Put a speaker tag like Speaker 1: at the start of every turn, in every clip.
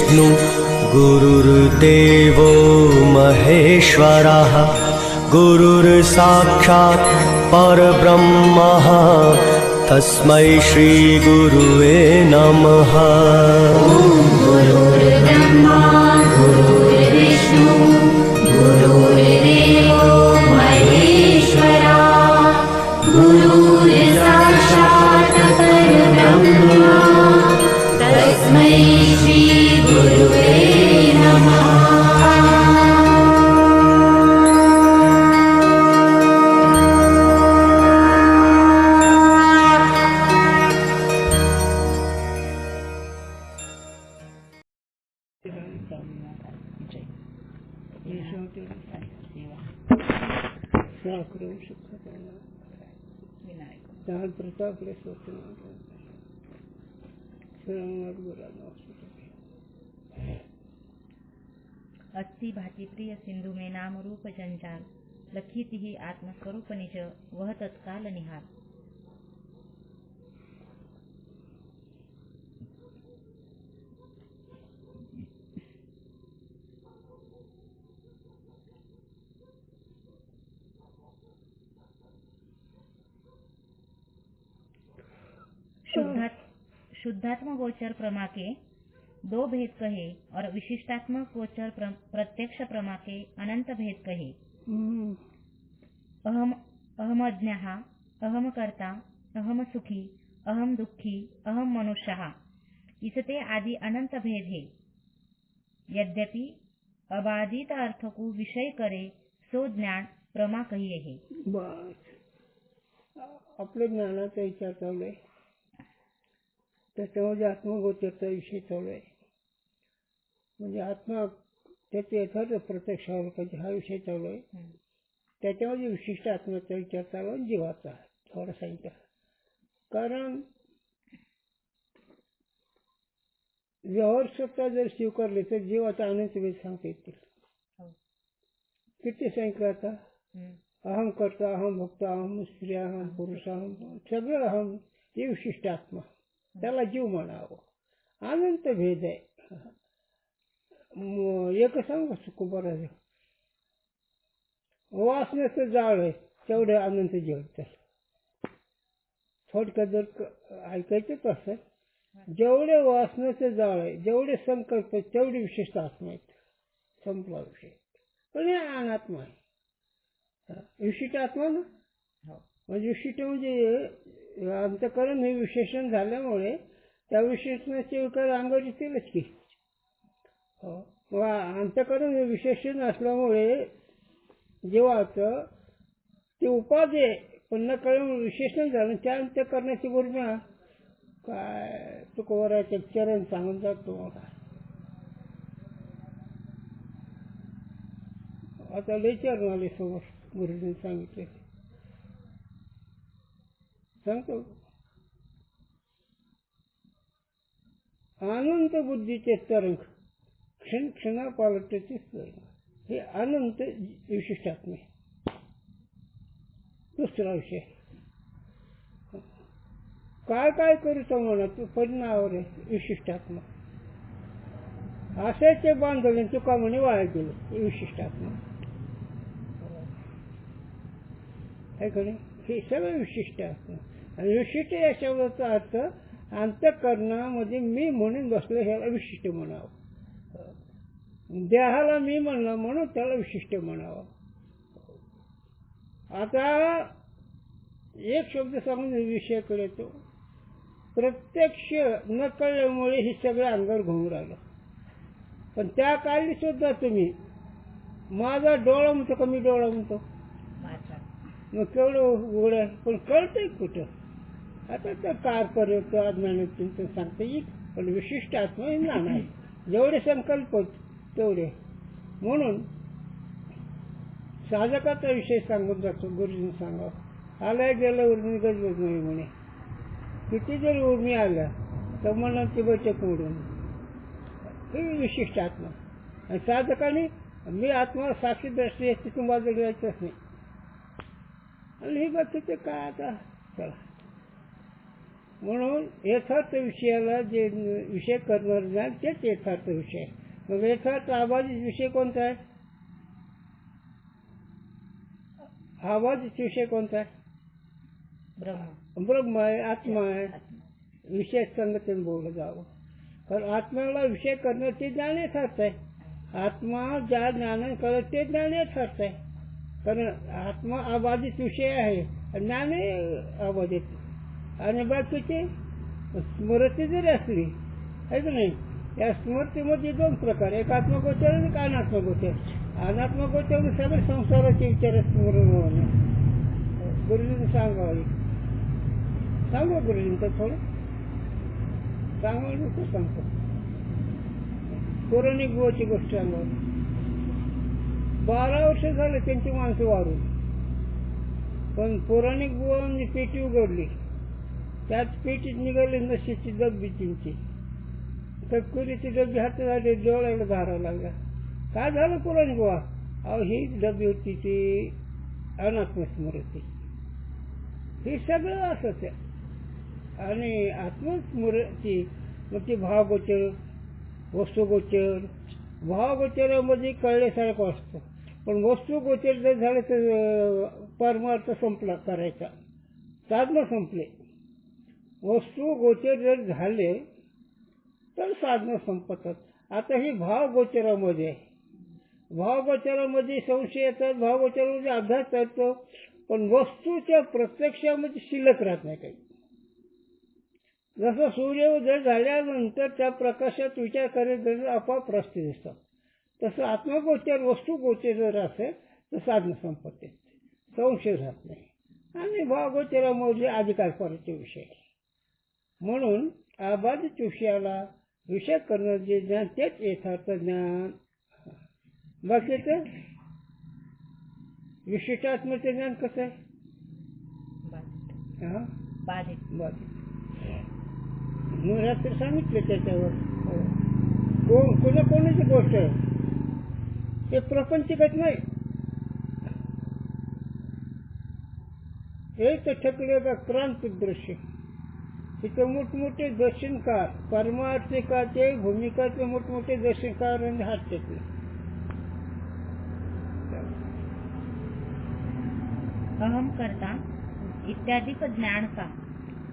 Speaker 1: गुरुर्विष्णु गुरुर्देवो महेश्वरः गुरुर्साक्षात् परब्रह्मः तस्मै श्रीगुरुवे नमः।
Speaker 2: गुरुर्ब्रह्मा गुरुर्विष्णु गुरुर्देवो महेश्वरः गुरुर्साक्षात् परब्रह्मा तस्मै श्रीगुरुवे नमः।
Speaker 3: अस्ति भाति प्रिय सिंधु में नाम रूप जंजाल लखीति ही आत्मस्वरूप निज वह तत्काल निहाल। शुद्धात्म गोचर प्रमा के दो भेद कहे और विशिष्टात्मक गोचर प्रत्यक्ष प्रमा के अनंत भेद कहे। अहम अज्ञः, अहम कर्ता, अहम सुखी, अहम दुखी, अहम मनुष्यः इसते आदि अनंत भेद है। यद्यपि अबाधित अर्थ को विषय करे सो ज्ञान प्रमा कहिए है।
Speaker 4: बस आपल्या ज्ञानाचा विचार चालू आहे, त्याच्यामध्ये आत्मगोचरचा विषय चालू आहे. म्हणजे आत्मा त्याचे यथार्थ प्रत्यक्षावर पाहिजे हा विषय चालू आहे. त्याच्यामध्ये विशिष्ट आत्म्याचा विचार चालू आहे, जीवाचा थोडा सांगितला. कारण व्यवहार स्वतः जर स्वीकारले तर जीवाचा अनंत भेद सांगता येतील. किती सांगितलं आता? अहम करता, अहम भक्त, अहम स्त्री, अहम पुरुष, अहम सगळं अहम हे विशिष्ट आत्मा, त्याला जीव म्हणावं. अनंत भेद आहे. एक सांगू बरं, वासनेचं जाळ आहे तेवढे अनंत जीव. थोडक्यात जर ऐकायचंच असं, जेवढे वासनेचं जाळ आहे, जेवढे संकल्प आहेत तेवढे विशिष्ट आत्मा आहेत. संपला विषय. पण हे अनात्मा आहे. विशिष्ट आत्मा ना, म्हणजे विशिष्ट म्हणजे अंतःकरण हे विशेषण झाल्यामुळे त्या विशेषणाचे विकार अंगावर येतीलच की. अंतःकरण हे विशेषण असल्यामुळे जीवाचं ते उपाधी आहे, पण न कळून विशेषण झालं. त्या अंतःकरणाची गुरुम्या काय तुकोबराचे चरण सांगून जातो. आता लय चरण आले समोर, गुरुजींनी सांगितले सांगतो. अनंत बुद्धीचे तरंग क्षण क्षणा पालटचे तरंग हे अनंत विशिष्टात्मे. दुसरा विषय काय काय करूचा म्हणत परिणामावर आहे विशिष्टात्मा. आशाचे बांधले तुका म्हणे वाया गेले हे विशिष्टात्मा आहे का नाही. हे सगळं विशिष्ट आत्मा. आणि विशिष्ट या शब्दाचा अर्थ अंतःकरणामध्ये मी म्हणून बसलो ह्याला विशिष्ट म्हणावं. देहाला मी म्हणलं म्हणून त्याला विशिष्ट म्हणावं. आता एक शब्द सांगून विषयाकडे येतो. प्रत्यक्ष न कळल्यामुळे हे सगळं अंगावर घुमून राहिलं. पण त्या काळी सुद्धा तुम्ही माझा डोळा म्हणतो का मी डोळा म्हणतो, मग केवढं उघड आहे, पण कळतंय कुठं. आता तर कारपर्यंत अज्ञानात सांगता येईल, पण विशिष्ट आत्मा हे ज्ञान आहे. जेवढे संकल्प तेवढे. म्हणून साधकाचा विषय सांगून जातो. गुरुजींनी सांगावं, आलाय गेलं उर्मी गजबज नाही म्हणे. किती जरी उर्मी आल्या तर मनाची बैठक मोडून हे विशिष्ट आत्मा. आणि साधकाने मी आत्मा साक्षी दृष्टी असते तुम्हाला जायचंच नाही. आणि हे बाकीचे काय आता चला म्हणून यथार्थ विषयाला जे विषय करणार ज्ञान तेच यथार्थ विषय आहे. मग यथार्थ अबाधित विषय कोणता आहे? अबाधित विषय कोणता आहे? ब्रह्म आहे, आत्मा आहे. विषय संगतीने बोललं जावं, कारण आत्म्याला विषय करणं ते ज्ञान यथार्थ आहे. आत्मा ज्या ज्ञान करत ते ज्ञान यथार्थ आहे, कारण आत्मा अबाधित विषय आहे, ज्ञान अबाधित. आणि बाकीचे स्मृती जरी असली आहे की नाही, या स्मृतीमध्ये दोन प्रकार, एक आत्मगोचर आणि एक अनात्मगोचर. अनात्मगोचर म्हणजे सगळे संसाराचे विचार स्मरण होणे. गुरुजींनी सांगावे, सांगू गुरुजींचं थोडं सांगावं, सांगतो. पौराणिक बुवाची गोष्ट सांगावी. 12 वर्ष झाले त्यांची माणसं वारून, पण पौराणिक बुवांनी पेटी उघडली, त्यात पेटीत निघाली नशीची डब्बी त्यांची. कटकुरीची डब्बी हातात आली, डोळ्याला धारा लागला. काय झालं पौराणिक बुवा? अहो ही डब्बी होती ती अनात्मस्मृती. हे सगळं असंच आहे. आणि आत्मस्मृती मग ती भावगोचर, वस्तुगोचर. भावगोचरामध्ये कळल्यासारखं असतं, पण वस्तुगोचर जर झालं तर परमार्थ संपला करायचा, साधनं संपले. वस्तुगोचर जर झाले तर साधनं संपतात. आता ही भावगोचरामध्ये आहे. भावगोचरामध्ये संशय येतात, भावगोचरामध्ये अभ्यास करतो, पण वस्तूच्या प्रत्यक्षामध्ये शिल्लक राहत नाही काही. जसं सूर्योदय झाल्यानंतर त्या प्रकाशात विचार करत आपोआप रस्ते दिसतात, तसं आत्मगोचर वस्तुगोचर जर असेल तर साधनं संपत्ती, संशय राहत नाही. आणि भावगोचरामध्ये अधिकारपराचे विषय. म्हणून अबाधित विषयाला विषय करणं जे ज्ञान तेच यथार्थ ज्ञान. बाकीचं विशिष्टात्मचे ज्ञान कसं आहे? बाधित. रात्री सांगितलं त्याच्यावर. कोणाची गोष्ट आहे ते प्रपंचगत नाही. एक ठकले का क्रांती दृश्य, तिथे मोठमोठे दर्शनकार, परमार्थिकाचे भूमिकाचे मोठमोठे दर्शनकार आणि हात टेकले.
Speaker 3: अहम करता इत्यादिक ज्ञान का,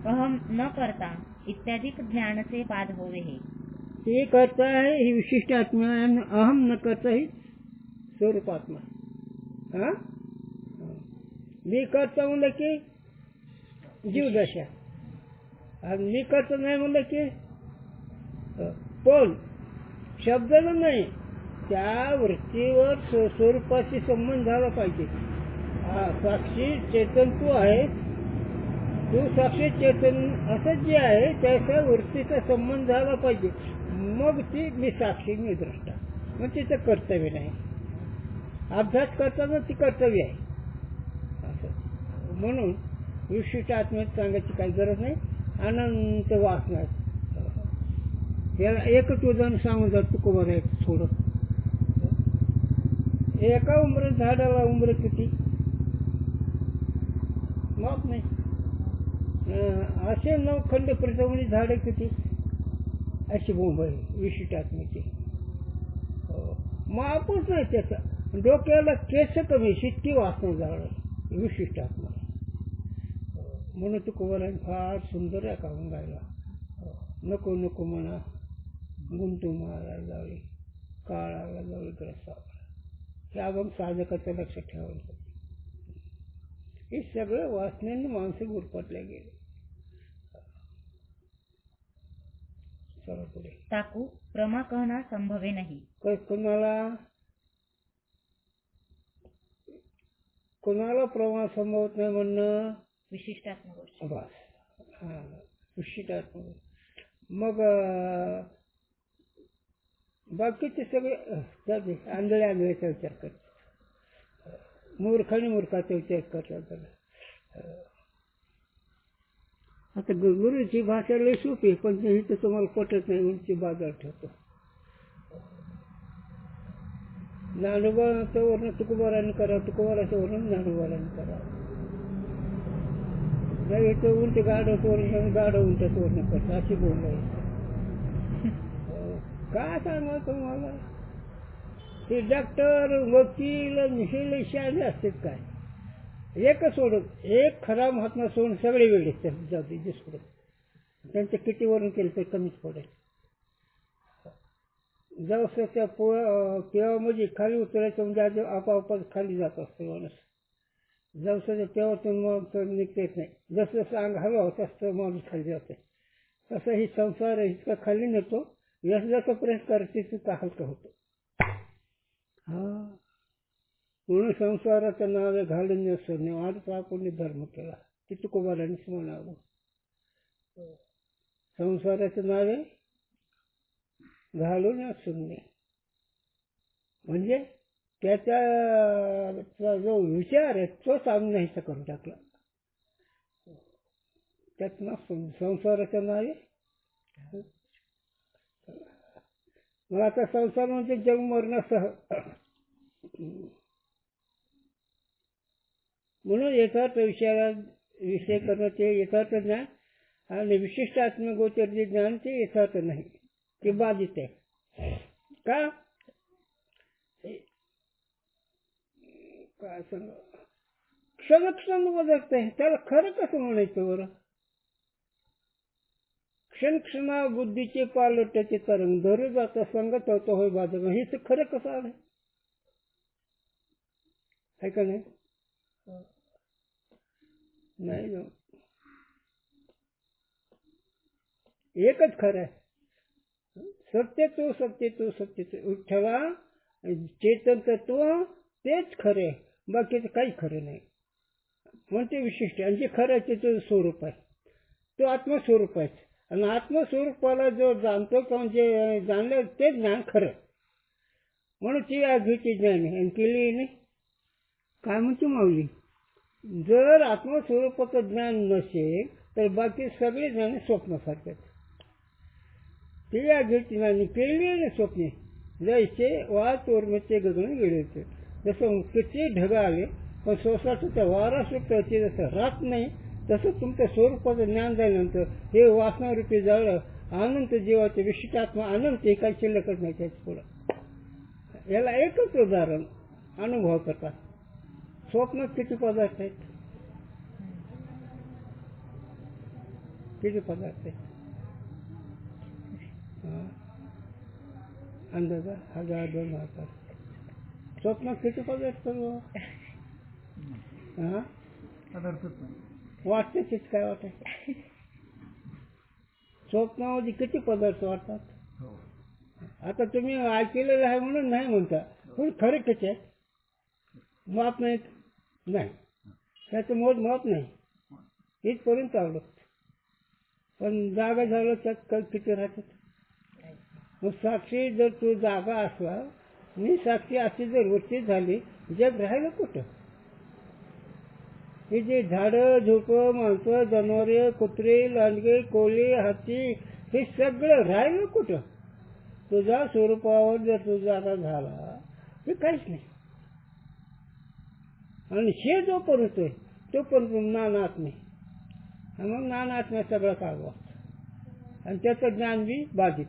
Speaker 3: अहम न करता इत्यादिक ज्ञान से बाद होवे हे.
Speaker 4: ते करता है ही विशिष्ट आत्मा है, अहम न करता ही स्वरूप आत्मा. हा, मी करता म्हणलं की जीवदशा, आणि मी करता नाही म्हणलं की पण शब्दाला नाही, त्या वृत्तीवर स्वरूपाशी संबंध झाला पाहिजे. हा, साक्षी चेतन तू आहे, तू साक्षी चेतन असं जे आहे त्याच्या वृत्तीचा संबंध झाला पाहिजे. मग ती मी साक्षी मी द्रष्टा, मग तिचं कर्तव्य नाही. अभ्यास करताना ती कर्तव्य आहे असं. म्हणून विशिष्ट आत्म्यात सांगायची काही गरज नाही. अनंत वासना. याला एकच उदाहरण सांगून जात तुकोबार आहे थोडं. एका उंबरे झाडाला उंबरे किती माप नाही, असे 9 खंड प्रथमणी झाडे किती, अशी बोंब आहे विशिष्ट आत्म्याची. मापच नाही त्याचा. डोक्याला केस कमी, शिट्टी वासना झाड आहे विशिष्ट आत्मा. म्हणून तुकोबाराने फार सुंदर आहे काढून गायला. नको नको म्हणा गुंतू मारा जाळी, काळाला जाळी ग्रसावर. हे अभंग साधकाचं लक्ष ठेवायचं. हे सगळं वासनेने माणसं गुरफटले गेले. चला पुढे.
Speaker 3: ताकू प्रमा कहना संभवे नाही.
Speaker 4: कोणाला प्रमा संभवत नाही म्हणणं
Speaker 3: विशिष्टात्मक
Speaker 4: बस. हा, विशिष्टात्मक. मग बाकीचे सगळे आंधळ्याचा विचार करतात, मूर्खाने मूर्खाचा विचार करतात. आता गुरुची भाषा लई सोपी, पण ही तर तुम्हाला पटत नाही म्हणून ती बाजार ठेवतो. ज्ञानोबाचं वर्णन तुकोबाराने करा, तुकोबाराचं वर्णन ज्ञानोबाराने करा. नाही तो उंट गाडं तोरण गाडं उंट तोरण करतं अशी बोललं. काय सांगा तुम्हाला, ते डॉक्टर वकील हे शाळे असतात काय, एकच सोडत एक खरा महात्मा सोडून सगळे वेळ जाते जे सोडत. त्यांच्या कितीवरून केलं तर कमीच पडेल. जवळ त्या तेव्हा म्हणजे खाली उतरायचं म्हणजे आपोआपच खाली जात असतं माणूस. जवळ तेव्हातून मग निघता येत नाही. जसं जसं अंग हवं होतं असतं माणूस खाली जाते. तसं ही संसार इतका खाली नेतो, जसं प्रयत्न करते तितका हलका होतो. हा म्हणून संसाराचं नाव घालून नसतं आज आपण धर्म केला ते तुकोबारांनीच म्हणावं. संसाराचं नाव घालून शून्य म्हणजे त्याचा जो विचार आहे तोच आम्ही नाहीसा करून टाकला. त्यात नसून संसाराचं नाव मग आता संसार म्हणजे जग मरणासह. म्हणून यथार्थ विषय करणं ते यथार्थ ज्ञान आणि विशिष्ट आत्मगोचर जे ज्ञान ते यथार्थ नाही, ते बाधित आहे. का काय सांग क्षण बदलत आहे त्याला खरं कसं म्हणायचं बरं. क्षणा बुद्धीचे पालटाचे तरंग धरू जाता संगत होतो होय बाजूला, हे तर खरं कसं आलं आहे का नाही. नाही ना, एकच खरं आहे. सत्य तो विठ्ठला चेतन तत्व तेच खरे, बाकीचं काही खरं नाही. म्हणते विशिष्ट आणि जे खरं आहे ते स्वरूप आहे, तो आत्मस्वरूप आहे. आणि आत्मस्वरूपाला जो जाणतो किंवा जे जाणलं ते ज्ञान खरं. म्हणून ती आधीची ज्ञान आहे आणि केली नाही काय म्हणते माऊली. जर आत्मस्वरूपाचं ज्ञान नसेल तर बाकी सगळे ज्ञान स्वप्नासारखे. ती आधीची ज्ञानी केलेली स्वप्ने जैसे वा चोरमचे गगन गेले होते. जसं किती ढग आले पण स्वतःचा वारा सुटते जसं राहत नाही, तसं तुमच्या स्वरूपाचं ज्ञान झाल्यानंतर हे वासनारूपी जाळं अनंत जीवाचे विशिष्टात्मा अनंत हे काही शिल्लकच नाही त्याच पुढं. याला एकच उदाहरण अनुभव करतात. स्वप्नात किती पदार्थ आहेत, किती पदार्थ आहेत अंदाजा 1000-2000. स्वप्नात किती पदार्थ वाटते तेच काय वाटायचं. स्वप्नामध्ये किती पदार्थ वाटतात. आता तुम्ही ऐकलेलं आहे म्हणून नाही म्हणता, पण खरे किती आहे माप नाही, त्याचं मोज माप नाही इथपर्यंत आवडत. पण जागा झालं त्यात किती राहतात. मग साक्षी जर तू जागा असला, मी साक्षी अशी जर वृत्ती झाली, जग राहिलं कुठं. हे जे झाडं झोपं माणसं जनावरे कुत्रे लांडगे कोळी हाती हे सगळं राहिलं कुठं. तुझ्या स्वरूपावर जर तू जागा झाला हे काहीच नाही. आणि हे जो पर्यंत आहे तो पण नानात नाही. मग नानात नाही सगळं काढवा आणि त्याचं ज्ञान बी बाधित.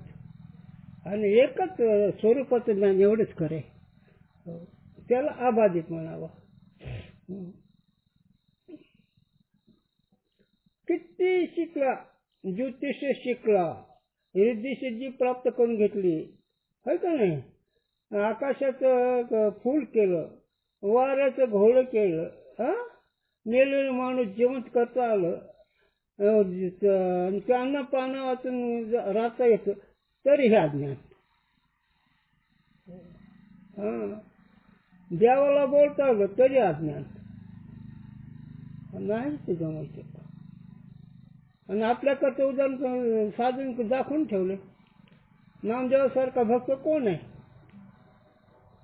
Speaker 4: आणि एकच स्वरूपाचं ज्ञान एवढंच खरे, त्याला अबाधित म्हणावं. किती शिकला, ज्योतिष शिकला, रिद्धी सिद्धी प्राप्त करून घेतली है का नाही. आकाशाचं फूल केलं, वाऱ्याचं घोडं केलं, मेलेलं माणूस जिवंत करता आलं, त्यांना पानं वाचून राहता येतं तरी हे अज्ञान. देवाला बोलता आलं तरी अज्ञान नाही ते जमायचं. आणि आपल्याकडचं उदाहरण साधून दाखवून ठेवलं. नामदेवासारखा भक्त कोण आहे.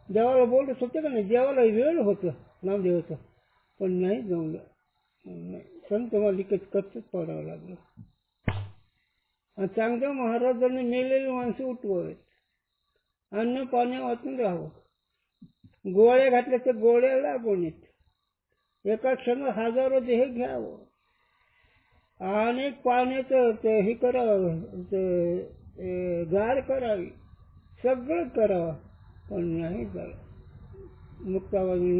Speaker 4: देवाला बोलत होते का नाही, देवाला वेळ होतं नामदेवाचं, पण नाही जमलं. संत मालिकेत कच्चच पडावं लागलं. आणि चांगल्या महाराजांनी मेलेली माणसं उठवावेत, अन्न पाणी वाचून राहावं, गोळ्या घातल्या तर गोळ्याला बोनीत, एका क्षणात हजारो देह घ्यावं. आणि पाण्याचं ते हे करावं, ते गार करावी, सगळं करावं, पण नाही झालं. मुक्ताबाई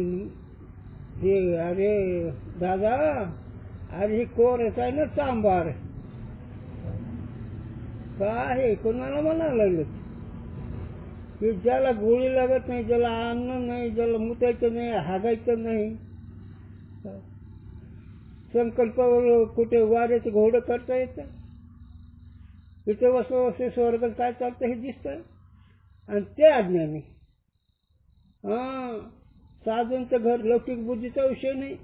Speaker 4: हे, अरे दादा, अरे हे कोरच आहे ना सांबार, काय कोणाला म्हणायला लागलं की ज्याला गोळी लागत नाही, ज्याला अन्न नाही, ज्याला मुतायचं नाही, हागायचं नाही, संकल्पावर कुठे वाऱ्याचं घोडं करता येतं, इथे वसवसे स्वर्गात काय चालतं हे दिसतंय. आणि ते अज्ञानी. साधूंचं घर लौकिक बुद्धीचा विषय नाही.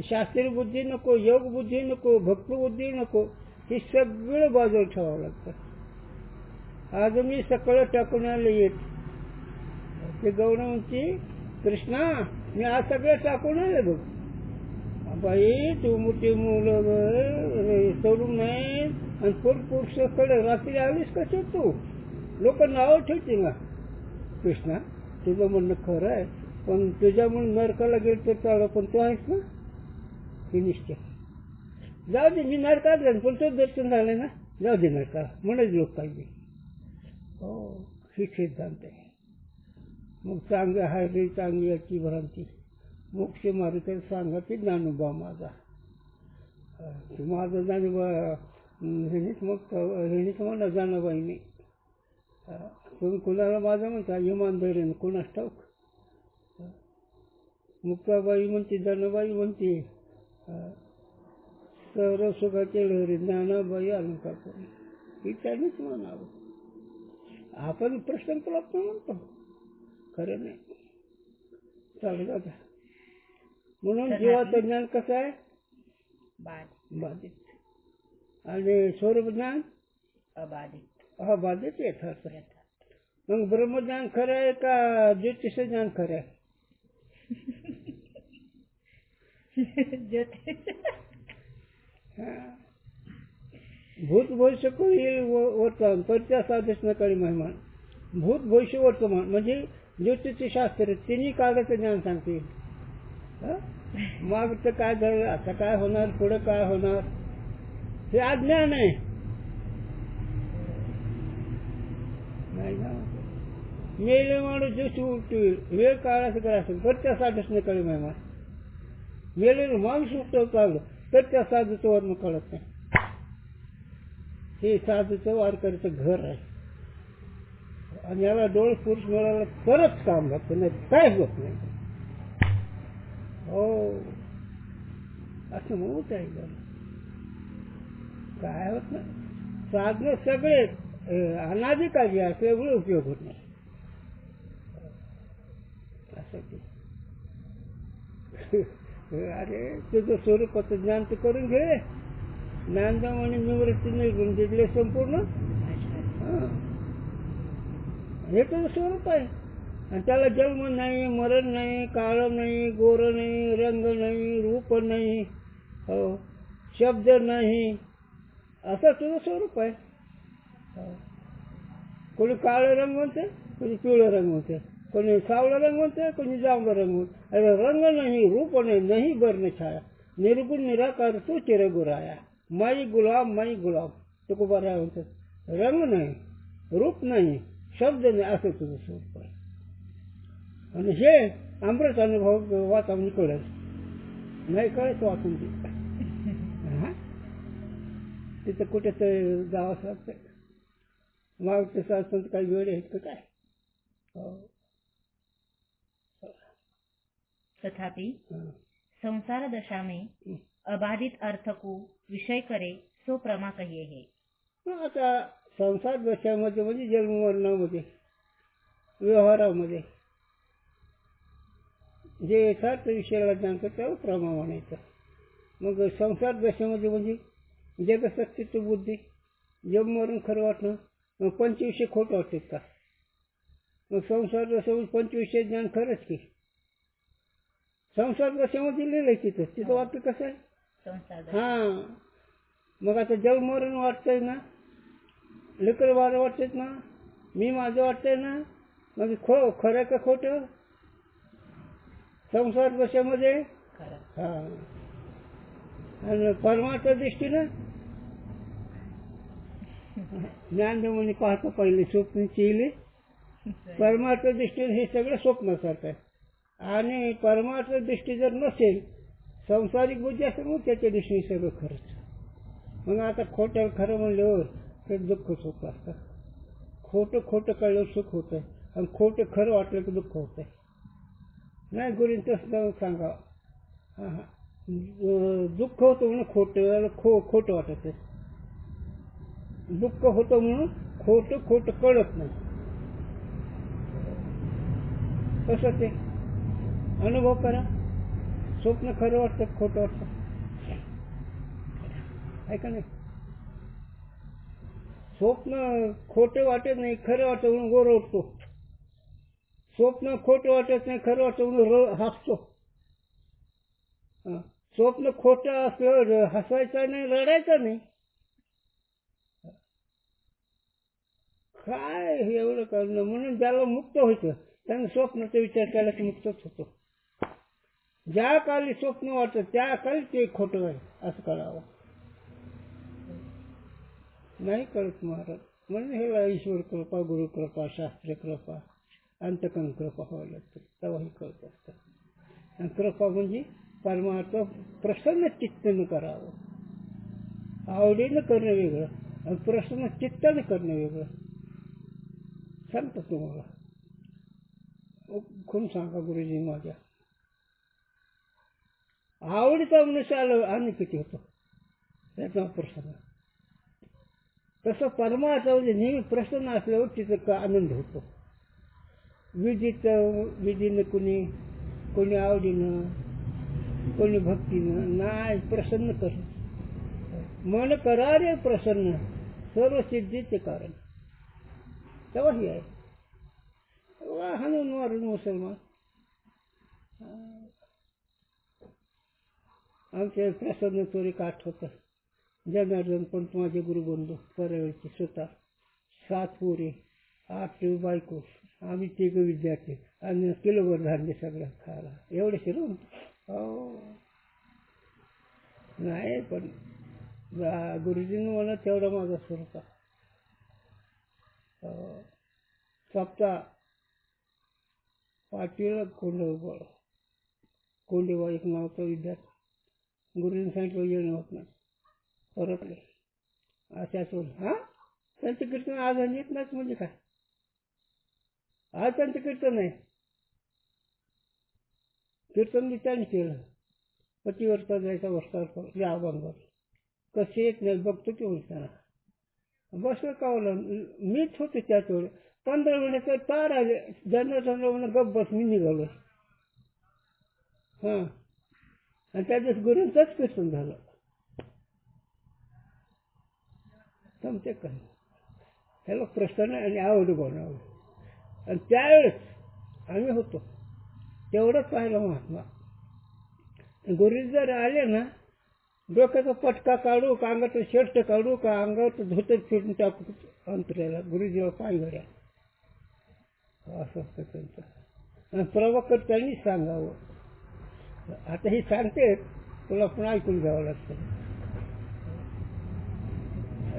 Speaker 4: शास्त्रीय बुद्धी नको, योग बुद्धी नको, भक्ती बुद्धी नको, हे सगळं बाजूला ठेवावं लागतं. आज मी सकाळी टाकून आले येत ते गौरवची, कृष्णा मी आज सगळं टाकून आले बघ. बाई तू मोठी मुलं सोडून नाही, आणि पुरुषाकडे रात्री आलीस कसे तू, लोक नाव ठेवतील ना. कृष्णा तुझं म्हणणं खरं आहे, पण तुझ्यामुळे नरकाला गेलं तर चालू, पण तू आहेस ना, हे निश्चय. जाऊ दे, मी नरकात जाईन, पण तो दर्शन झालं ना, जाऊ दे नरकाला, म्हणूनच लोक पाहिजे. हो, ही सिद्धांत आहे. मग चांगलं हाय चांगली याची भ्रांती, मोक्ष मारू तर सांगा की ज्ञानोबा माझा, माझा ज्ञानोबा हेच म्हणा जानबाईने. तुम्ही कुणाला माझा म्हणता, इमानदारीने कुणास ठाऊक. मुक्ताबाई म्हणते, जानबाई म्हणते, सर्व सुखाचे लहरी ज्ञानाबाई अलंकार करून, ही त्यांनीच म्हणावं. आपण प्रश्न प्राप्त म्हणतो, खरं नाही. चालू दादा. म्हणून जीवाचं ज्ञान कसं आहे, बाधित, आणि स्वरूप ज्ञान अबाधित यथार्थ. मग ब्रह्मज्ञान खरं आहे का ज्योतिष ज्ञान खरं आहे? भूत भविष्य वर्तमान परत्या साधच नकाळी महिमान. भूत भविष्य वर्तमान म्हणजे ज्योतिष शास्त्र, तिन्ही काळाचं ज्ञान सांगते. मागचं काय झालं, आता काय होणार, पुढे काय होणार, हे अज्ञान आहे. नाही ना, मेले माणूस जोशी उठतील, वेळ काळाचं काय असेल तर त्या साधच नकाळी महिमान. मेलेलं माणूस उठव चाललं तर त्या साधूचं वर्ण कळत नाही. हे साधूचं वारकऱ्याचं घर आहे, आणि याला डोळे पुरुष मिळाला तरच काम लागतं, नाही काय होत नाही. हो, असं म्हणत आहे. काय होत नाही, साधनं सगळे अनाधिकारी असल्यामुळे उपयोग होत नाही. असं अरे तुझं स्वरूपाचं ज्ञान तर करून घे. ज्ञानदाम आणि निवृत्ती निघून दिले संपूर्ण, हे तुझं स्वरूप आहे. आणि त्याला जन्म नाही, मरण नाही, काळ नाही, गोर नाही, रंग नाही, रूप नाही, हो, शब्द नाही, असं तुझं स्वरूप आहे. कोणी काळं रंग म्हणते, कोणी पिवळं रंग म्हणते, कोणी सावळा रंग म्हणते, कोणी जांभळा रंग म्हणते. अरे रंग नाही, रूप नाही, नाही बर्ण छाया, निर्गुण निराकार तो चिरगुराया, माई गुलाम माई गुलाम. तुकोबाराय म्हणतात, रंग नाही, रूप नाही, शब्द नाही, असं तुझं स्वरूप आहे. आणि हे अमृत अनुभव वाचावून कळत नाही, कळत वाचून तिथं कुठे तर जावंच लागतं. मागचं शासन काही वेळ आहेत का काय.
Speaker 3: तथापि संसार दशा में अबाधित अर्थ को विषय करे सो प्रमा कहिए है.
Speaker 4: आता संसार दशामध्ये म्हणजे जन्ममरणामध्ये, व्यवहारामध्ये जे यथार्थ विषयाला ज्ञान त्यावर प्रमा म्हणायचं. मग संसार दशेमध्ये म्हणजे जगसत्य बुद्धी, जन्ममरण खरं वाटणं, मग पंचविषय खोट वाटतात का. मग संसार दशेमध्ये पंचविषय ज्ञान खरंच की. संसार दशेमध्ये लिहिलंय तिथं वाक्य कसं आहे. हां, मग आता जन्ममरण वाटतंय ना, लेकर बाळ वाटतात ना, मी माझं वाटतंय ना, मग खरं का खोटं संसार दशेमध्ये. हां, आणि परमार्थ दृष्टीनं ज्ञानदेवानी पाहता पहिले स्वप्न चिहिले परमार्थ दृष्टीने हे सगळं स्वप्नासारखं आहे आणि परमार्थ दृष्टी जर नसेल संसारिक बुद्धी असेल मग त्याच्या दृष्टीने सगळं खरंच मग आता खोटं खरं म्हणल्यावर ते दुःख सुख असतं खोटं खोटं कळल्यावर सुख होतं आणि खोटं खरं वाटलं की दुःख होतं नाही गुरुंनी तसं सांगावं दुःख होतं म्हणून खोटं खोटं वाटत दुःख होतं म्हणून खोटं खोटं कळत नाही कसं ते अनुभव करा स्वप्न खरं वाटतं खोटं वाटतं आहे का नाही स्वप्न खोटं वाटत नाही खरं वाटतं म्हणून गोर उठतो स्वप्न खोटं वाटत नाही खरं वाटतं म्हणून हसतो स्वप्न खोटं असलं हसायचं नाही रडायचं नाही काय एवढं करणं म्हणून ज्याला मुक्त व्हायचं त्यानं स्वप्नाचा विचार केला की मुक्तच होतो ज्या काली स्वप्न वाटतं त्या काली ते खोटं आहे असं कळावं नाही कळत महाराज म्हणून हे ईश्वर कृपा गुरु कृपा शास्त्र कृपा अंतकन कृपा व्हायला लागतं तेव्हाही कळत असतं आणि कृपा म्हणजे परमार्थ प्रसन्न चित्तानं करावं आवडीनं करणं वेगळं आणि प्रसन्न चित्तानं करणं वेगळं सांगतो तुम्हाला खूप सांगा गुरुजी माझ्या आवडीचा मनुष्य आलं आणि किती होतो त्याचा प्रसन्न तसं परमार्थ म्हणजे नेहमी प्रसन्न असल्यावर तिथं आनंद होतो विधीनं कोणी आवडीनं कोणी भक्तीनं नाही प्रसन्न कर मन करा रे प्रसन्न सर्व सिद्धीचे कारण तेव्हाही आहे हाणून मारून मुसलमान आमच्या प्रसन्न चोरी काठ होतं जनार्दन पण माझे गुरुबंधू परवेळचे स्वतः 7 पोरी 8 बायको आम्ही 3 विद्यार्थी आणि किलोभर धान्य सगळं खायला एवढे शिरून हो नाही पण गुरुजींनी मला तेवढा माझा स्वरूप सप्ताह पाटील कोंडेबा एक नावाचा विद्यार्थी गुरुजींनी सांगितलं येणं होत नाही परत अशा सोड त्यांचं कीर्तन आज येत नाहीच म्हणजे काय आज त्यांचं कीर्तन आहे कीर्तन मी त्यांनी केलं पतीवरचा जायचा वस्तावर या अभंगावर कसे येत नाही बघतो की म्हणताना बसलं कावलं मीच होते त्याच वेळे 15 मिनिटं तार आले जन्म गप बस मी निघालो आणि त्या दिवस गुरूंचंच कीर्तन झालं जमते का त्याला प्रसन्न आणि आवड बनवलं आणि त्यावेळेस आम्ही होतो तेवढंच पाहिलं महात्मा गुरु जर आले ना डोक्याचा पटका काढू का अंगाचं शर्ट काढू का अंगावरचं धोतर फिरून टाकू अंतराला गुरुजीला पाय घड्या असं असतं त्यांचं आणि प्रवक्ता त्यांनी सांगावं आता हे सांगते तुला पण ऐकून घ्यावं लागतं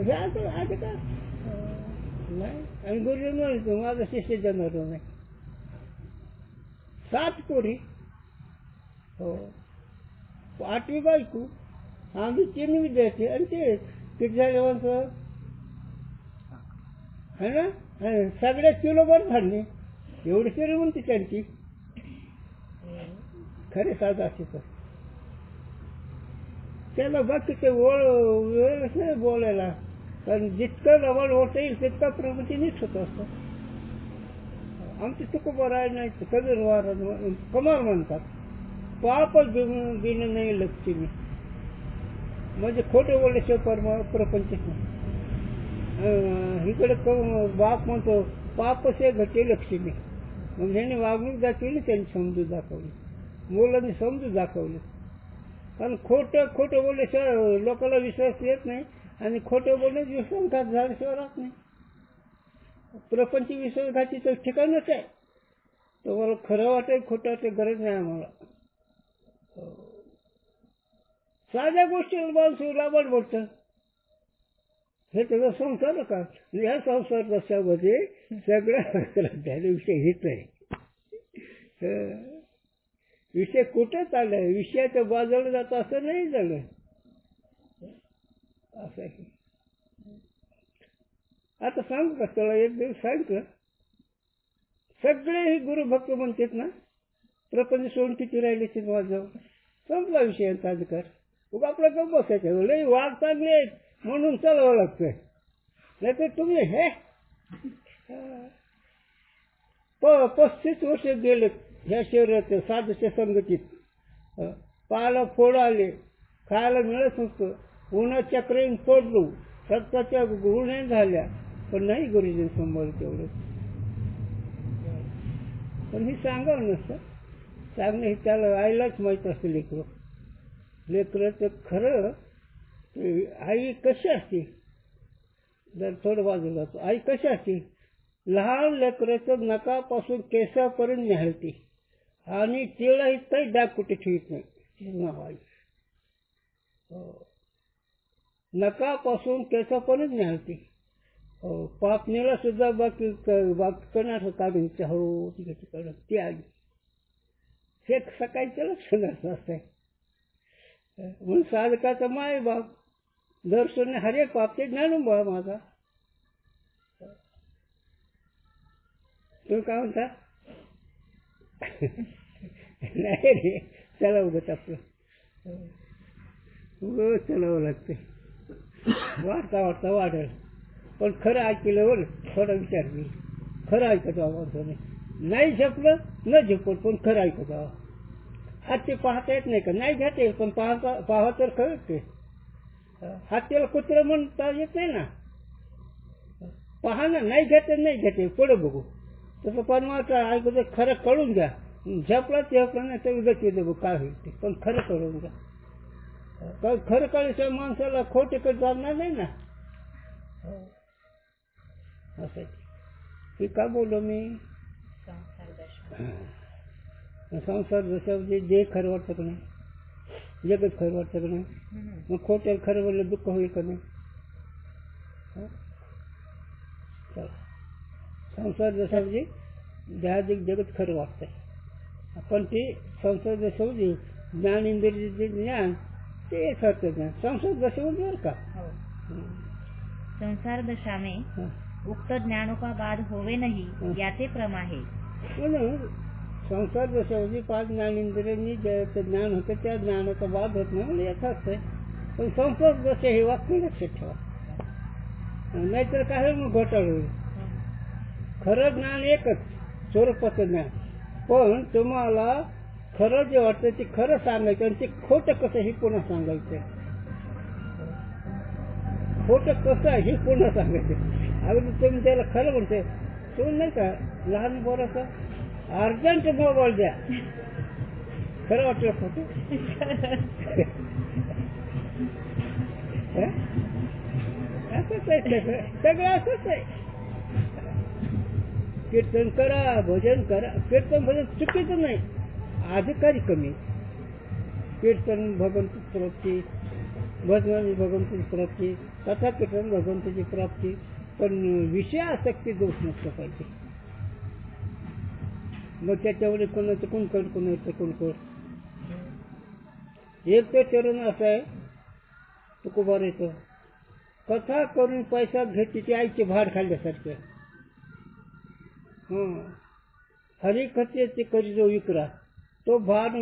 Speaker 4: आज का नाही आणि गुरुजी म्हणतो माझा शिष्य जन्मतो नाही 7 पोरी हो 8वी बायको आम्ही 3 विद्यार्थी आणि ते किती झाल्यावर है ना सगळ्या किलोभर धान्य एवढी तरी म्हणते त्यांची खरे साधा असे तर त्याला बाकीचे वेळच नाही बोलायला कारण जितकं रवळ होता येईल तितका प्रगती नीट होत असतं आमची तुकोबर आहे नाही कबीर कमाल म्हणतात पापच बिन नाही लक्ष्मी म्हणजे खोटे बोलल्याशिवाय प्रपंचच नाही इकडे बाप म्हणतो पापच हे घटे लक्ष्मी मग ह्याने वागणूक दाखवली त्यांनी समजूत दाखवली मुलांनी समजूत दाखवली कारण खोटं बोलल्याशिवाय लोकांना विश्वास येत नाही आणि खोटं बोलण्यात विश्वासघात झाल्याशिवाय राहत नाही प्रपंच विश्वासघातीचं ठिकाणच आहे तुम्हाला खरं वाटेल खोटं वाटेल गरज नाही आम्हाला साध्या गोष्टीला माणसाला बडबडतं. हे त्याचा संसार का? या संसार रसामध्ये सगळ्या विषय हेच आहे. विषय कुठे चाललाय? विषयाच्या बाजूला जात असं नाही झालं. असं आहे. आता सांगू का तुला? एक दिवस सांगितलं, सगळे हे गुरुभक्त म्हणतात ना, प्रपंच सोडून किती राहिले ते माझं संपला विषयांचा अधिकार. उगा आपला गप बसायचं. लई वाघ चांगले आहेत म्हणून चालवावं लागतंय. नाही तर तुम्ही हे 35 वर्ष गेले ह्या शरीरात साधूच्या संगतीत. पायाला फोड आले, खायला मिळत नसतं, उन्हात चक्रेन पडलो, रक्ताच्या गुन्हे झाल्या, पण नाही गुरुजी सांभाळलं तेवढं. पण हे सांगावं नसतं. सांगणं हे त्याला आईलाच माहीत असतं. लेकरं तर खरं आई कशी असते, जर थोडं बाजूला जातो, आई कशी असते? लहान लेकराचं नकापासून केसापर्यंत निहाळते आणि तिलाही काही डाग कुठे ठेवत नाही. नाव आई नकापासून केसापर्यंत निहाळते. पापणीला सुद्धा बाकी कणार काढून हो तिकडे तिकडं ती आली. हे सकाळी त्याला लक्षण असतंय. म्हणून साधकाचा माय बाप दर्शन हरे पाप ते ज्ञानोबा माझा. तुम्ही काय म्हणता? नाही रे, चला उगत आपलं उगत चलावं लागते. वाढता वाढता वाढेल. पण खरं ऐकलं बरं, थोडा विचार मी खरं ऐकत आहोत. नाही झपलं न झपलं पण खरं ऐकत आहोत. हात ते पाहता येत नाही का? नाही घेता येईल, पण पाहा तर खरंच ते. हातीला कुत्रं म्हणता येत नाही ना. पहा ना, नाही घेता नाही घेते पुढे बघू. तसं परमार्थ ऐकत खरं कळून घ्या. झपला झपला नाही तर उद्या बघू काय होईल ते, पण खरं कळून घ्या. खरं कळल्याशिवाय माणसाला खोटे कधी जाणार नाही ना. असं हे का बोललो मी? संसार जसं जे खरं वाटतं का नाही, जगत खरं वाटतं का नाही, मग खोट्याला खरं बोललं दुःख होईल का नाही? संसार जसा म्हणजे जहाजिक जगत खरं वाटतंय. पण ते संसार जसं म्हणजे ज्ञान इंद्रिय ज्ञान ते सत्य ज्ञान. संसार जसं म्हणजे बरं का.
Speaker 3: संसार दशा में उक्त ज्ञानों का बाद होवे नहीं, याचे प्रमा है.
Speaker 4: म्हणून संसार जसं म्हणजे 5 ज्ञानेंद्रियांनी जे ज्ञान होतं त्या ज्ञानाचा बाद होत नाही म्हणजे याचा असतंय. पण संसार जसे हे वाक्य लक्षात ठेवा, नाहीतर काय मग घोटाळा होईल. खरं ज्ञान एकच, स्वरूपाचं ज्ञान. पण तुम्हाला खरं जे वाटतं ते खरं सांगायचं आणि ते खोटं कसं हे पुन्हा सांगायचं. खोटं कसं आहे हे पुन्हा सांगायचं. अगदी तुम्ही त्याला खरं म्हणते, तुम्ही नाही का लहान बोलायचं अर्जंट मोबाईल द्या, खरं वाटलं खोटं. असंच आहे सगळं असंच आहे. कीर्तन करा, भजन करा. कीर्तन भजन चुकीचं नाही, अधिकारी कमी. कीर्तन भगवंताची प्राप्ती, भजन भगवंताची प्राप्ती, कथा कीर्तन भगवंताची प्राप्ती. पण विषय आसक्ती दोष नसलं पाहिजे. मग त्याच्यावर कोणाचं कोण कोणाचं कोण. एक तर चरण असं आहे तुकोबार येतो, कथा करून पैसा घेतली ती आईची भाड खाल्ल्यासारखे. हरिकथेचे करी जो विक्रा, तो भाड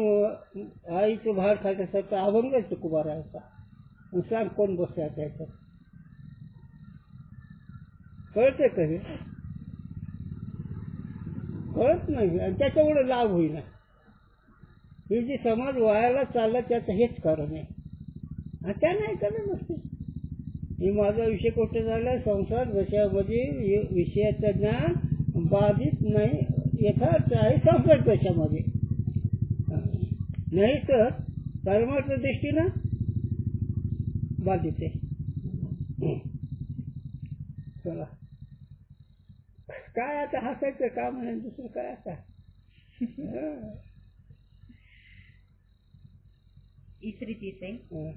Speaker 4: आईचं भाड खाल्ल्यासारखा अभंग तुकोबार आहे. सांग कोण बसता त्याच्यात? कळते का? हे कळत नाही आणि त्याच्यामुळे लाभ होईना. हे जे समाज वायाला चालला त्याचं हेच कारण आहे. आणि त्या नाही करत नसते. हे माझा विषय कुठे झाला? संसार दशामध्ये विषयाचं ज्ञान बाधित नाही, यथार्थ आहे संसार दशामध्ये. नाही तर परमार्थ दृष्टीनं बाधित आहे. चला काय आता हसायचं काम आहे, दुसरं काय आता.
Speaker 3: इस रीति से
Speaker 4: हं.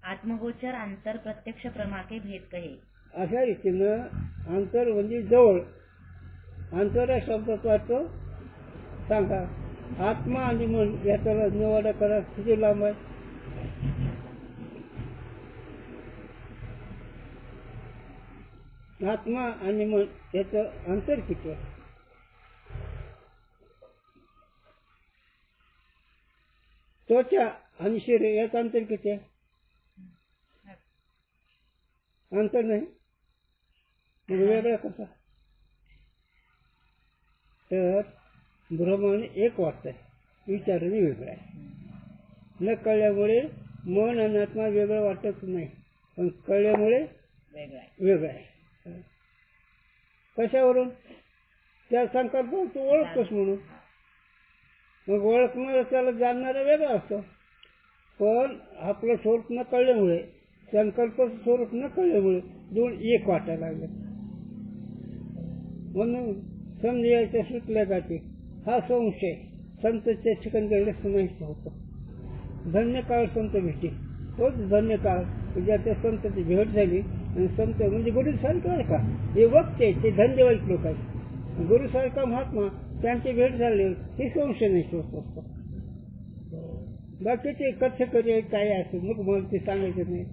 Speaker 3: आत्मगोचर अंतर प्रत्यक्ष प्रमा के भेद कहे.
Speaker 4: अशा रीतीनं अंतर म्हणजे जवळ. अंतर या शब्दाचा अर्थ सांगा. आत्मा आणि मन याचा निवाडा करा. किती लांब आहे? आत्मा आणि मन याचं अंतर किती आहे? त्वचा आणि शरीर याचं अंतर किती आहे? अंतर नाही. मग वेगळा कसा? तर ब्रह्माने एक वाटतंय, विचाराने वेगळा आहे. न कळल्यामुळे मन आणि आत्मा वेगळं वाटत नाही, पण कळल्यामुळे वेगळं आहे. कशावरून? त्या संकल्पाची ओळखतोस म्हणून. मग ओळखणारा त्याला जाणणारा वेगळा असतो. पण आपलं स्वरूप न कळल्यामुळे, संकल्पाचं स्वरूप न कळल्यामुळे दोन एक वाटायला लागले. म्हणून समजायच्या सुटल्या जाते. हा संशय संतच्या ठिकाणी गेल्यास नाहीच होतो. धन्य काळ संत भेटी, तोच धन्य काळ ज्याच्या संताची भेट झाली. आणि संत म्हणजे गुरुसारखं आहे का? हे वक्ते ते धन्यवाईक लोक आहेत. गुरुसारखा महात्मा त्यांची भेट झाली हे संशय नाही होत असतो. बाकीचे कथ्य करे काय असेल मग मला ते सांगायचं नाही.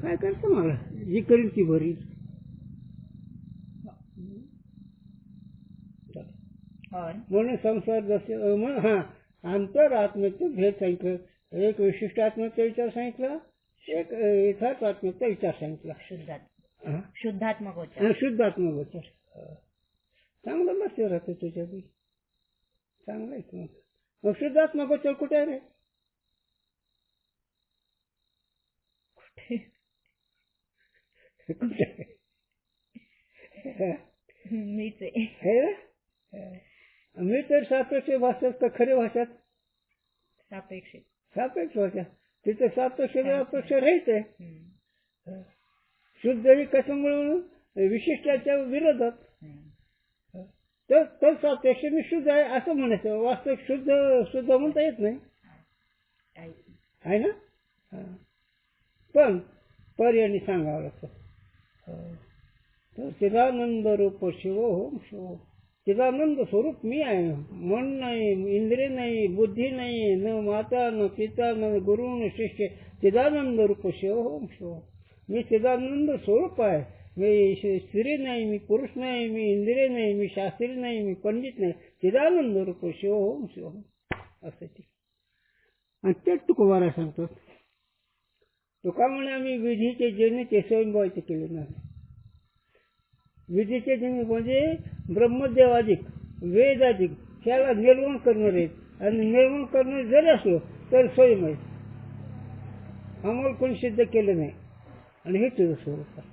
Speaker 4: काय करतं मला जी करील ती भरी. म्हणून संसार जसे हा अंतर आत्म्याचं भेद सांगितलं. एक विशिष्ट आत्म्याचा विचार सांगितला, एक यथार्थ आत्म्याचा विचार सांगितला.
Speaker 3: शुद्धात्मगोचर.
Speaker 4: शुद्धात्मगोचर चांगलं लक्ष राहतं तुझ्या बी. चांगलं आहे. मग शुद्धात्मगोचर कुठे आहे रे? कुठे?
Speaker 3: मीच आहे.
Speaker 4: मी तर सापेक्ष भाषात का खऱ्या भाषात?
Speaker 3: सापेक्ष.
Speaker 4: सापेक्ष भाषा. तिथे सापेक्ष अपेक्ष राहायचंय. शुद्ध ही कशामुळे? विशिष्टाच्या विरोधात. तर सापेक्ष मी शुद्ध आहे असं म्हणायचं. वास्तविक शुद्ध म्हणता येत नाही आहे ना. पण पर्यायाने सांगावं लागतं. तर चिदानंद रूप शिव होम शिव. चिदानंद स्वरूप मी आहे. मन नाही, इंद्रिय नाही, बुद्धी नाही, न माता न पिता न गुरु न शिष्य. चिदानंद रूप शिव होम शिव. मी चिदानंद स्वरूप आहे. मी स्त्री नाही, मी पुरुष नाही, मी इंद्रिय नाही, मी शास्त्री नाही, मी पंडित नाही. चिदानंद रूप शिव होम शिव असं ते. आणि तेच तुकोबारा सांगतो. तुका म्हणे आम्ही विधीचे जन्य स्वयंभावाचे केले नाही. विधीचे जन्य म्हणजे ब्रह्मदेवाधिक वेदाधिक त्याला निर्माण करणार आहेत. आणि निर्माण करणार जरी असलो तर स्वयं आहेत. आम्हाला कोणी सिद्ध केलं नाही. आणि हे तुझं स्वरूप आहे.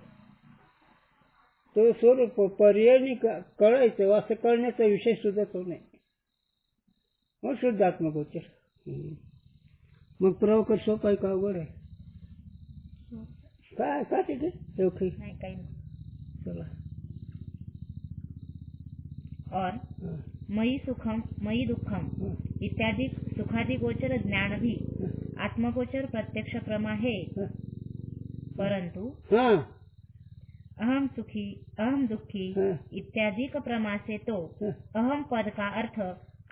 Speaker 4: तो स्वरूप पर्यायी कळायचं. असं कळण्याचा विषय सुद्धा तो नाही. मग शुद्धात्मगोचर. मग प्रवकर सोपा आहे का अवघड आहे? काय का तिथे
Speaker 3: नाही काही नाही.
Speaker 4: चला.
Speaker 3: और मयि सुखम मयि दुखम इत्यादि सुखादि गोचर ज्ञान भी आत्मगोचर प्रत्यक्ष प्रमा है. परंतु अहम सुखी अहम दुखी इत्यादि प्रमा से तो अहम पद का अर्थ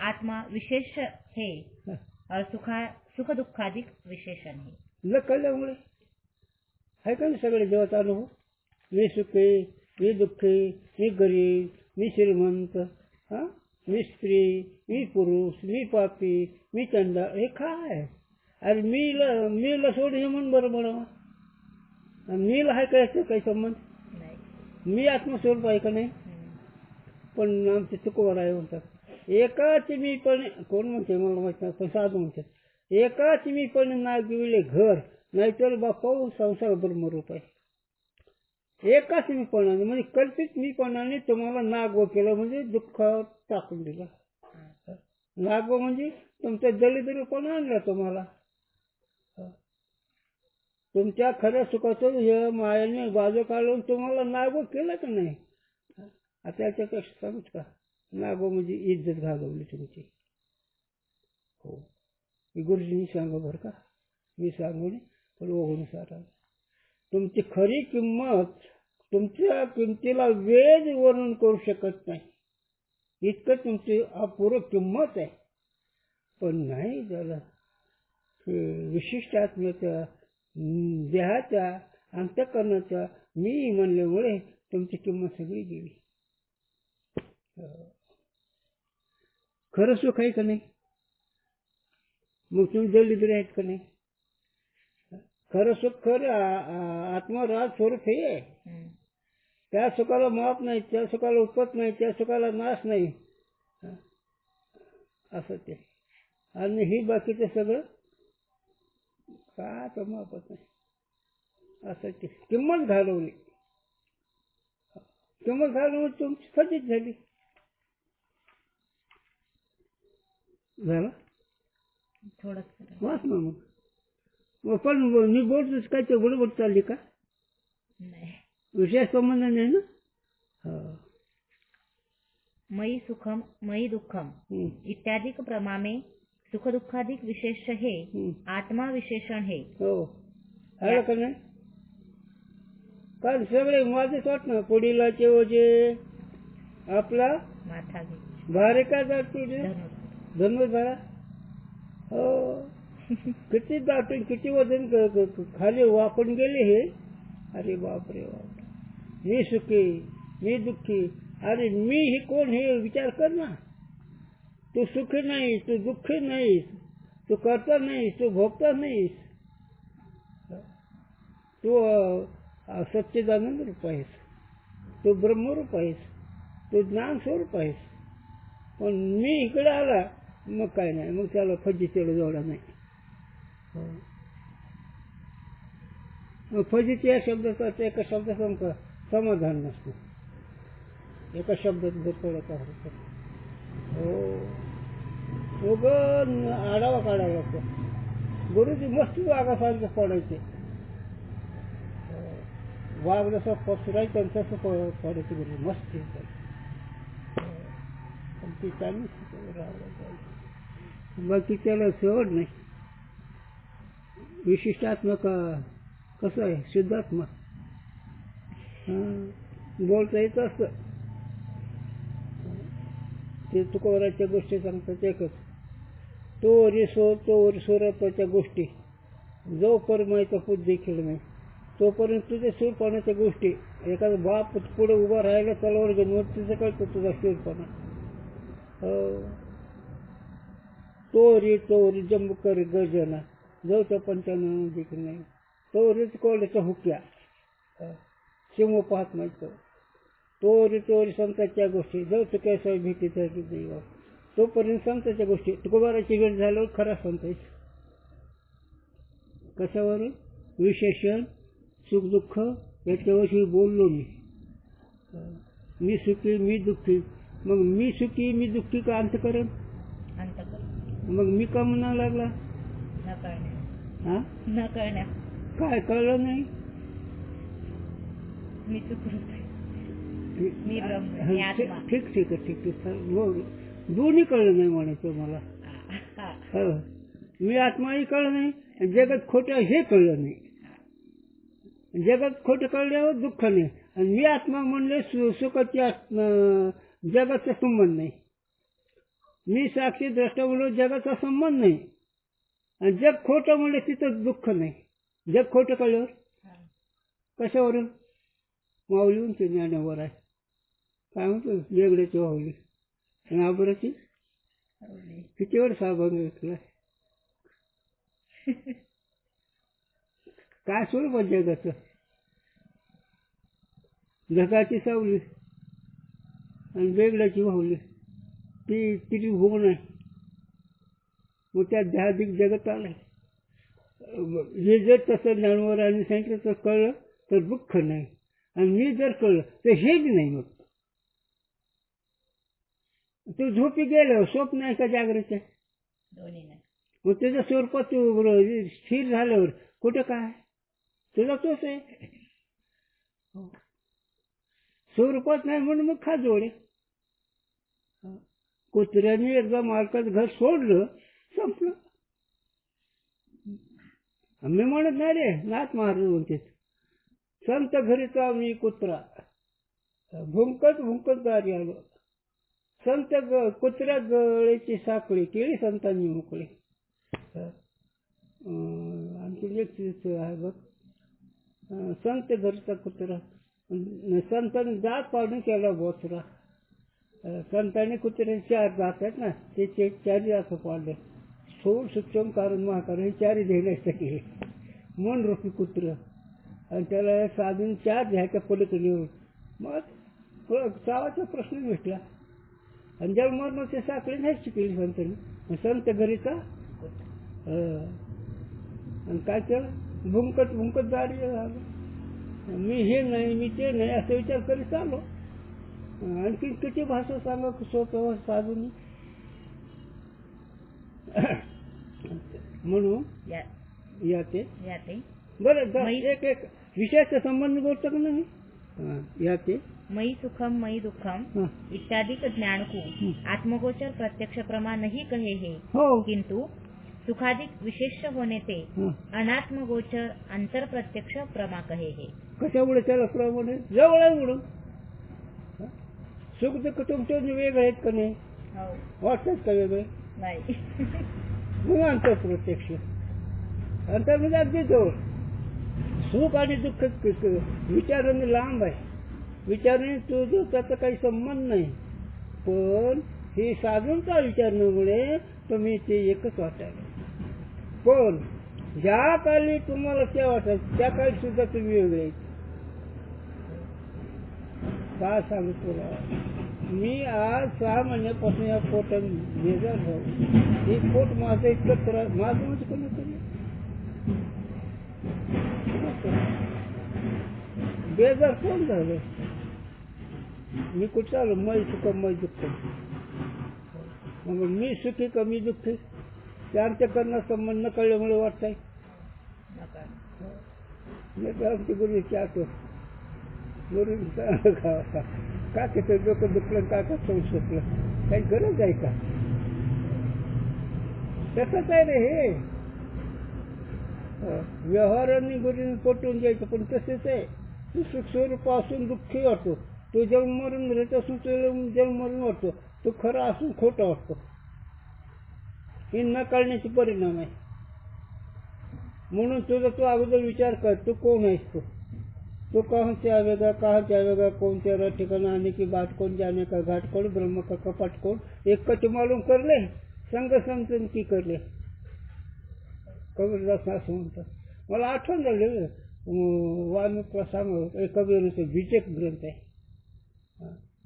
Speaker 3: आत्मा विशेष है और सुख दुखाधिक विशेषण है.
Speaker 4: न कळल्यामुळे आहे का सगळे देवाचा अनुभव. मी सुखी, मी दुःखी, मी गरीब, मी श्रीमंत, मी स्त्री, मी पुरुष, मी पापी, मी चंदा. हे काय? अरे मीला सोडून हे म्हण बरं बरं. मीला आहे का याचं काही संबंध? मी आत्मस्वरूप आहे का नाही? पण आमचे तुकोबार आहे म्हणतात एकाच मी पण. कोण म्हणते मला माहित नाही, पण साधू म्हणतात एकाच मी पण नागविले घर, नाहीतर बापा संसार ब्रह्मरूप आहे. एकाच मीपणाने म्हणजे कल्पित मीपणाने तुम्हाला नागव केलं म्हणजे दुःखात टाकून दिलं. नागव म्हणजे तुमचा दलिद्रपणा आणला तुम्हाला. तुमच्या खऱ्या सुखाचं हे मायाने बाजू काढून तुम्हाला नागव केलं का नाही? आता याच्यापेक्षा सांगूच का? नागव म्हणजे इज्जत घालवली तुमची. हो. गुरुजींनी सांगा बरं का, मी सांगू नये पण ओघून सारा. तुमची खरी किंमत तुमच्या किमतीला वेळ वर्णन करू शकत नाही, इतकं तुमची अपूर्व किंमत आहे. पण नाही झालं विशिष्ट आत्म्याच्या देहाच्या अंतःकरणाच्या मी म्हणल्यामुळे तुमची किंमत सगळी गेली. खरं सुख आहे का नाही? मग तुम्ही दलिद्र आहेत का नाही? खरं सुख खरं आत्मराज स्वरूप हे आहे. त्या सुखाला माप नाही, त्या सुखाला उपत नाही, त्या सुखाला नाश नाही, असं ते. आणि ही बाकीचं सगळं काय तर मापत नाही, असं ते. किंमत घालवली, किंमत घालवून तुमची फजित झाली. झालं
Speaker 3: थोडंच
Speaker 4: वाच ना मग. पण मी बोलतोच काय ते बरोबर चालली का?
Speaker 3: नाही.
Speaker 4: विषय संबंध नाही ना.
Speaker 3: मयि सुखम मयि दुःखम इत्यादिक प्रमाणे सुख दुःखाधिक विशेष हे आत्मा विशेषण हे.
Speaker 4: हो आलं का नाही? कारण सगळे माझेच वाटणं पुढीलाचे ओझे आपला
Speaker 3: माथा घे
Speaker 4: भारे का जातो धनुर्धरा. हो किती दाटून किती वजन खाली वाकून गेले हे. अरे बापरे बाप, मी सुखी मी दुःखी. अरे मी ही कोण हे विचार कर ना. तू सुखी नाहीस, तू दुःखी नाहीस, तू करता नाहीस, तू भोगता नाहीस, तू सच्चिदानंद रूप आहेस, तू ब्रह्मरूप आहेस, तू ज्ञान स्वरूप आहेस. पण मी इकडे आला मग काय नाही, मग त्याला फजितीला जोडा नाही. फजिती या शब्दाचा एका शब्दाचं समाधान नसतं, एका शब्दात जर पडत आहे. हो उग आढावा काढावा लागतो. गुरुजी मस्त वाघासारखे पडायचे, वाघ जसं पसरायचं तसं पडायचं गुरु मस्त. ती चालू बाकी त्याला सवड नाही. विशिष्ट आत्मा का कसं आहे? शुद्धात्मा. बोलता येत असतं ते. तुकोबाराच्या गोष्टी सांगतात एकच, तो स्वरूपाच्या गोष्टी जो परमायचा पूत देखील नाही तोपर्यंत तुझ्या सूरपणाच्या गोष्टी. एखादा बाप पुढे उभा राहायला तलवार घेऊन तुझं कळतं तुझा सूरपणा. तोरी जंबकर गर्जना जवच्या पंचांना देखील नाही. तोरीच कोल्याच्या हुक्या शिव पाहत नाही. तोरी संतांच्या गोष्टी जव चुक्याशिवाय भेटी नाही. तोपर्यंत संतांच्या गोष्टी. तुकोबाराची भेट झाल्यावर खरा संत आहे. कशावर? विशेषण सुख दुःख याच्याविषयी बोललो मी. मी सुखी मी दुःखी. मग मी सुखी मी दुःखी का अंतकरण? मग मी का म्हणा लागला?
Speaker 3: न कळण्या.
Speaker 4: काय कळलं नाही?
Speaker 3: मी सुखरूप आहे, मी ब्रह्म, मी आत्मा.
Speaker 4: ठीक दोन्ही कळलं नाही म्हणायचं मला. मी आत्माही कळलं नाही, जगात खोटं हे कळलं नाही. जगात खोटं कळल्यावर दुःख नाही, आणि मी आत्मा म्हणले सुखाची जगाचा संबंध नाही. मी साक्षी द्रष्टा म्हणलो जगाचा संबंध नाही, आणि जग खोटं म्हणले तिथं दुःख नाही. जग खोटं कळल्यावर कशावरून? माऊली उंची ज्ञानावर आहे. काय म्हणतो? वेगळ्याची माऊली आणि आबराची किती वेळ साबंग घेतला. काय स्वरूप जगाचं? जगाची सावली आणि वेगळ्याची माऊली ती किती भुवन आहे. मग त्या ध्याधिक जगत आलंय. हे जर तसं ज्ञानवर आणि सांगितलं तर कळलं तर दुःख नाही, आणि मी जर कळलं तर हे बी नाही. मग तू झोपी गेलं स्वप्न आहे का जागृत आहे?
Speaker 3: दोन्ही नाही.
Speaker 4: मग त्याच्या स्वरूपात स्थिर झाल्यावर कुठं काय तुझा तोच आहे. स्वरूपात नाही म्हणून मग खा जोडे. कुत्र्याने एकदा मालकाचं घर सोडलं संपलं. मी म्हणत नाही रे, नाथ महाराज म्हणते संत घरीचा मी कुत्रा भुंकत भुंकत दारी आलो. संत कुत्र्या गळेची साखळी केली संतांनी मोकळी. आणखी एक आहे बघ, संत घरचा कुत्रा संतांनी दात पाडून केला बोचरा. संतांनी कुत्र्याचे 4 दात आहेत ना, ते 4 असं पाडले. स्थूल सूक्ष्म कारण महाकारण हे 4 देण्यासाठी मन रूपी कुत्र. आणि त्याला साधून 4 घ्यायच्या पलीकडे येऊन मग चावाचा प्रश्न भेटला. आणि जल मरणाची साखळी नाही शिकली संतांनी. संत घरीचा आणि काय केलं, भुंकत भुंकत दारी झालं. मी हे नाही मी ते नाही असं विचार करीत चाललो. आणखी किती भाषा सांगा सोपं साधून. म्हणून याते बरं एक विषयाचा संबंध बोलतो का नाही. याते
Speaker 3: मयि सुखम मयि दुःखम इत्यादिक ज्ञानकू आत्मगोचर प्रत्यक्ष प्रमा नहीं कहे हे.
Speaker 4: हो,
Speaker 3: किंतु सुखाधिक विशेष होने ते अनात्मगोचर अंतर प्रत्यक्ष प्रमा कहे हे.
Speaker 4: कशामुळे त्याला प्रमाणे जवळ आहे म्हणून. सुख दुःख तुमचे वेगळे आहेत का नाही, वाटतात का वेगळे
Speaker 3: नाही.
Speaker 4: मग अंतर प्रत्यक्ष अंतर म्हणजे अगदी जवळ. सुख आणि दुःख विचाराने लांब आहे. विचाराने तुझं त्याचा काही संबंध नाही. पण हे साधूंचा विचारण्यामुळे तुम्ही ते एकच वाटायला. पण ज्या काळी तुम्हाला त्या वाटत त्या काळी सुद्धा तुम्ही वेगळे. काय सांगू तुला, मी आज 6 महिन्यापासून या पोटात बेजार झालो. हे पोट माझं इतकं त्रास माझं म्हणजे कोणी बेजार कोण झालं. मी कुठं आलो मै सुख मै दुःख. मग मी सुखी कमी दुःखी ते अंत्यकरणा संबंध न कळल्यामुळे वाटतंय. आमची गुरुची आठवण गुरु का त्याचं डोकं दुखलं का का सुटलं काही गरज आहे का. तसंच आहे रे हे व्यवहारांनी गुरुने पटवून द्यायचं. पण तसेच आहे, तू सुख स्वरूपासून दुःखी वाटतो. तो जन्म मरून राहत असून जन्म मरून वाटतो. तो खरा असून खोटा वाटतो. हे न कळण्याचे परिणाम आहे. म्हणून तुझा तू अगोदर विचार कर, तू कोण आहेस. तो कहाँ से आवेगा कहाँ जाएगा, कौन तेरा ठिकाना आने की बात कौन, जाने का घाट कौन, ब्रह्म का कपाट कौन. एक कच मालूम कर ले, संग समजून की कर ले. कबीरदास असं म्हणतात. मला आठवण झाली वाल्मिकला सांग कबीरचे विजय ग्रंथ आहे.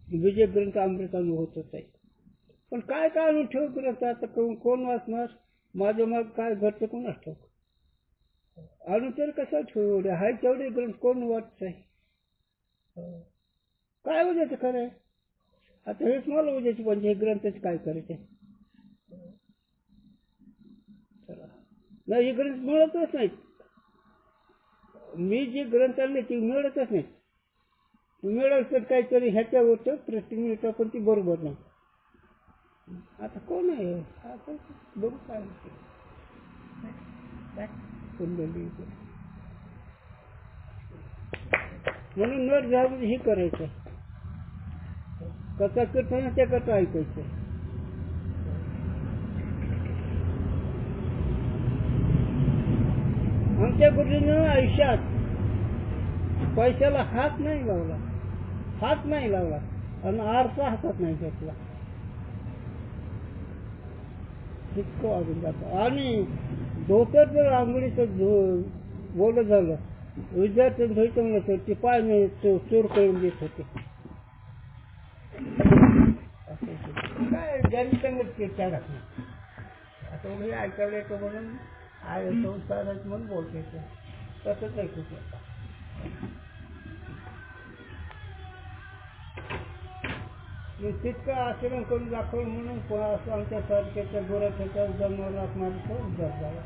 Speaker 4: विजय ग्रंथ अमृतानुभवच आहे. पण काय काय आणून ठेव ग्रंथ आता कोण वाचणार. माझं मग काय घरचं कोण असतो आणून तर कसा ठेवले हाय तेवढे ग्रंथ कोण वाचत आहे. काय उद्याचं खरं आहे. आता हेच मला उद्याची पण हे ग्रंथच काय करायचे. नाही हे ग्रंथ मिळतच नाहीत. मी जे ग्रंथ आणले ते मिळतच नाहीत. मिळाल तर काहीतरी ह्याच्यावर प्रश्न मिळतं पण ती बरोबर नाही. आता कोण आहे आता बघू काय म्हणून नर जाऊन हे करायचं. कथा करताना त्या कथा ऐकायचं. आमच्या गुरुजीनं आयुष्यात पैशाला हात नाही लावला आणि आरसा हातात नाही घेतला. इतकं वागून जातं. आणि धोतर जर आंघोळीचं बोलत झालं विद्यार्थ्यांना धुयचं म्हणलं तर ते पाय मी चोर करून देत होते. काय ज्यांनी चांगलं ते त्या नाही. आता उभी ऐकायला येतो म्हणून आहे संसारात म्हणून बोलते. तसंच ऐकू शकता. तितकं आचरण करून दाखवलं म्हणून असं आमच्या सारख्याच्या गोऱ्याच्या जन्माला असणारा तो उद्धार झाला.